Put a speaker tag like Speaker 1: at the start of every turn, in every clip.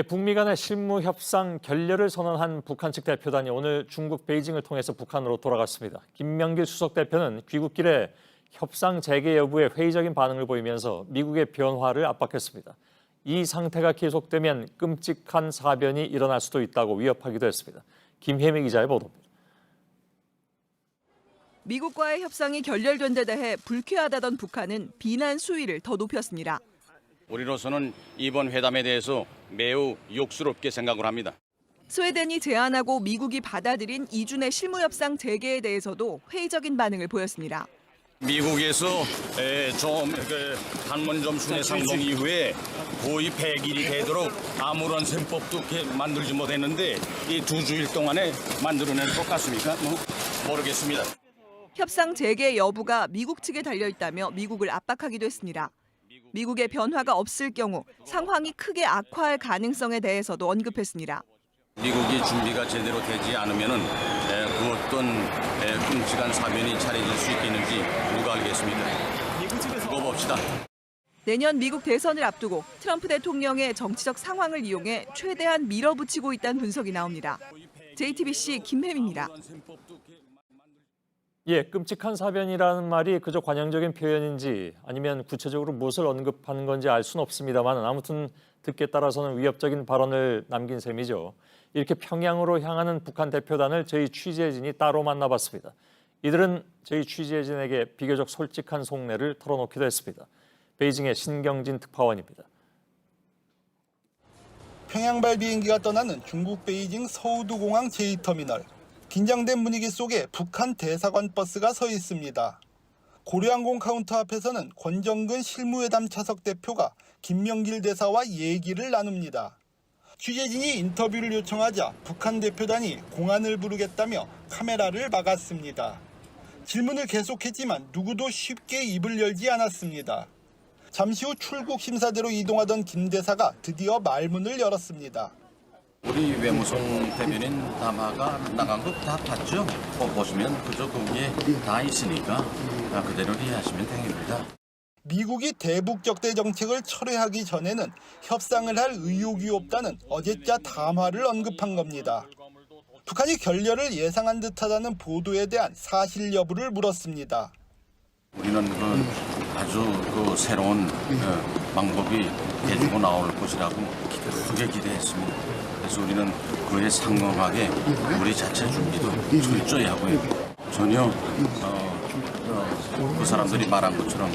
Speaker 1: 북미 간의 실무 협상 결렬을 선언한 북한 측 대표단이 오늘 중국 베이징을 통해서 북한으로 돌아갔습니다. 김명길 수석 대표는 귀국길에 협상 재개 여부에 회의적인 반응을 보이면서 미국의 변화를 압박했습니다. 이 상태가 계속되면 끔찍한 사변이 일어날 수도 있다고 위협하기도 했습니다. 김혜미 기자의 보도입니다.
Speaker 2: 미국과의 협상이 결렬된 데 대해 불쾌하다던 북한은 비난 수위를 더 높였습니다.
Speaker 3: 우리로서는 이번 회담에 대해서 매우 욕스럽게 생각을 합니다.
Speaker 2: 스웨덴이 제안하고 미국이 받아들인 이준의 실무협상 재개에 대해서도 회의적인 반응을 보였습니다.
Speaker 3: 미국에서 판문점 순회 상봉 이후에 거의 100일이 되도록 아무런 셈법도 만들지 못했는데 이 2주일 동안에 만들어낼 것 같습니까? 모르겠습니다.
Speaker 2: 협상 재개 여부가 미국 측에 달려있다며 미국을 압박하기도 했습니다. 미국의 변화가 없을 경우 상황이 크게 악화할 가능성에 대해서도 언급했습니다.
Speaker 3: 미국이 준비가 제대로 되지 않으면 그 어떤 끔찍한 사변이 차려질 수 있겠는지 누가 알겠습니다. 두고 봅시다.
Speaker 2: 내년 미국 대선을 앞두고 트럼프 대통령의 정치적 상황을 이용해 최대한 밀어붙이고 있다는 분석이 나옵니다. JTBC 김혜미입니다.
Speaker 1: 끔찍한 사변이라는 말이 그저 관용적인 표현인지 아니면 구체적으로 무엇을 언급하는 건지 알 수는 없습니다만 아무튼 듣기에 따라서는 위협적인 발언을 남긴 셈이죠. 이렇게 평양으로 향하는 북한 대표단을 저희 취재진이 따로 만나봤습니다. 이들은 저희 취재진에게 비교적 솔직한 속내를 털어놓기도 했습니다. 베이징의 신경진 특파원입니다.
Speaker 4: 평양발 비행기가 떠나는 중국 베이징 서우두공항 제2터미널. 긴장된 분위기 속에 북한 대사관 버스가 서 있습니다. 고려항공 카운터 앞에서는 권정근 실무회담 차석 대표가 김명길 대사와 얘기를 나눕니다. 취재진이 인터뷰를 요청하자 북한 대표단이 공안을 부르겠다며 카메라를 막았습니다. 질문을 계속했지만 누구도 쉽게 입을 열지 않았습니다. 잠시 후 출국 심사대로 이동하던 김 대사가 드디어 말문을 열었습니다.
Speaker 5: 우리 외무성 대변인 담화가 나간 거 다 봤죠? 보시면 그저 거기에 다 있으니까 그대로 이해하시면 되겠습니다.
Speaker 4: 미국이 대북 적대 정책을 철회하기 전에는 협상을 할 의욕이 없다는 어제자 담화를 언급한 겁니다. 북한이 결렬을 예상한 듯하다는 보도에 대한 사실 여부를 물었습니다.
Speaker 5: 우리는 아주 새로운 방법이 해주고 나올 것이라고 크게 기대했습니다. 그래서 우리는 그에 상응하게 우리 자체 준비도 철저히 하고요. 전혀 그 사람들이 말한 것처럼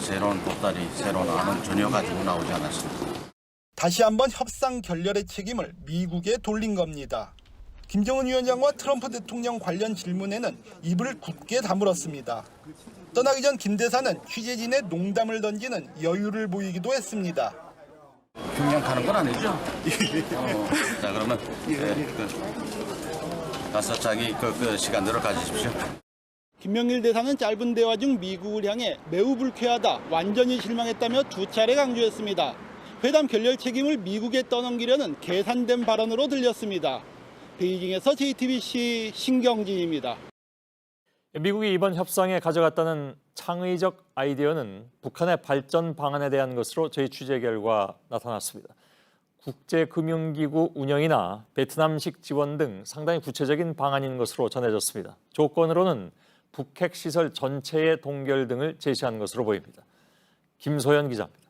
Speaker 5: 새로운 보따리, 새로운 안은 전혀 가지고 나오지 않았습니다.
Speaker 4: 다시 한번 협상 결렬의 책임을 미국에 돌린 겁니다. 김정은 위원장과 트럼프 대통령 관련 질문에는 입을 굳게 다물었습니다. 떠나기 전 김 대사는 취재진의 농담을 던지는 여유를 보이기도 했습니다.
Speaker 5: 평양 가는 건 아니죠? 자, 그러면 가서 자기 시간대로 가지십시오.
Speaker 4: 김명길 대사는 짧은 대화 중 미국을 향해 매우 불쾌하다, 완전히 실망했다며 2차례 강조했습니다. 회담 결렬 책임을 미국에 떠넘기려는 계산된 발언으로 들렸습니다. 베이징에서 JTBC 신경진입니다.
Speaker 1: 미국이 이번 협상에 가져갔다는 창의적 아이디어는 북한의 발전 방안에 대한 것으로 저희 취재 결과 나타났습니다. 국제금융기구 운영이나 베트남식 지원 등 상당히 구체적인 방안인 것으로 전해졌습니다. 조건으로는 북핵 시설 전체의 동결 등을 제시한 것으로 보입니다. 김소연 기자입니다.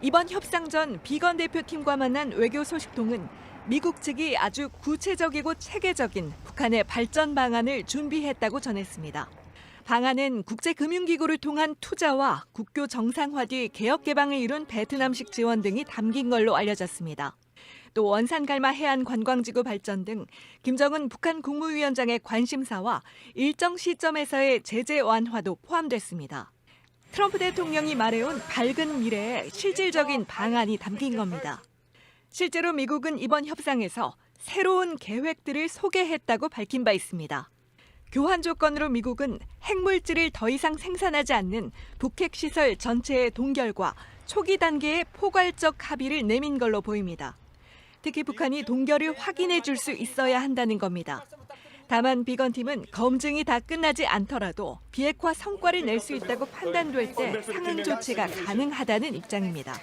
Speaker 2: 이번 협상 전 비건 대표팀과 만난 외교 소식통은 미국 측이 아주 구체적이고 체계적인 북한의 발전 방안을 준비했다고 전했습니다. 방안은 국제금융기구를 통한 투자와 국교 정상화 뒤 개혁 개방을 이룬 베트남식 지원 등이 담긴 걸로 알려졌습니다. 또 원산갈마 해안 관광지구 발전 등 김정은 북한 국무위원장의 관심사와 일정 시점에서의 제재 완화도 포함됐습니다. 트럼프 대통령이 말해온 밝은 미래에 실질적인 방안이 담긴 겁니다. 실제로 미국은 이번 협상에서 새로운 계획들을 소개했다고 밝힌 바 있습니다. 교환 조건으로 미국은 핵물질을 더 이상 생산하지 않는 북핵 시설 전체의 동결과 초기 단계의 포괄적 합의를 내민 걸로 보입니다. 특히 북한이 동결을 확인해 줄 수 있어야 한다는 겁니다. 다만 비건팀은 검증이 다 끝나지 않더라도 비핵화 성과를 낼 수 있다고 판단될 때 상응 조치가 가능하다는 입장입니다.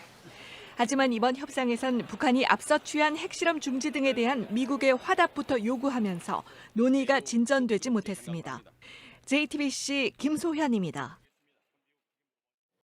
Speaker 2: 하지만 이번 협상에선 북한이 앞서 취한 핵실험 중지 등에 대한 미국의 화답부터 요구하면서 논의가 진전되지 못했습니다. JTBC 김소현입니다.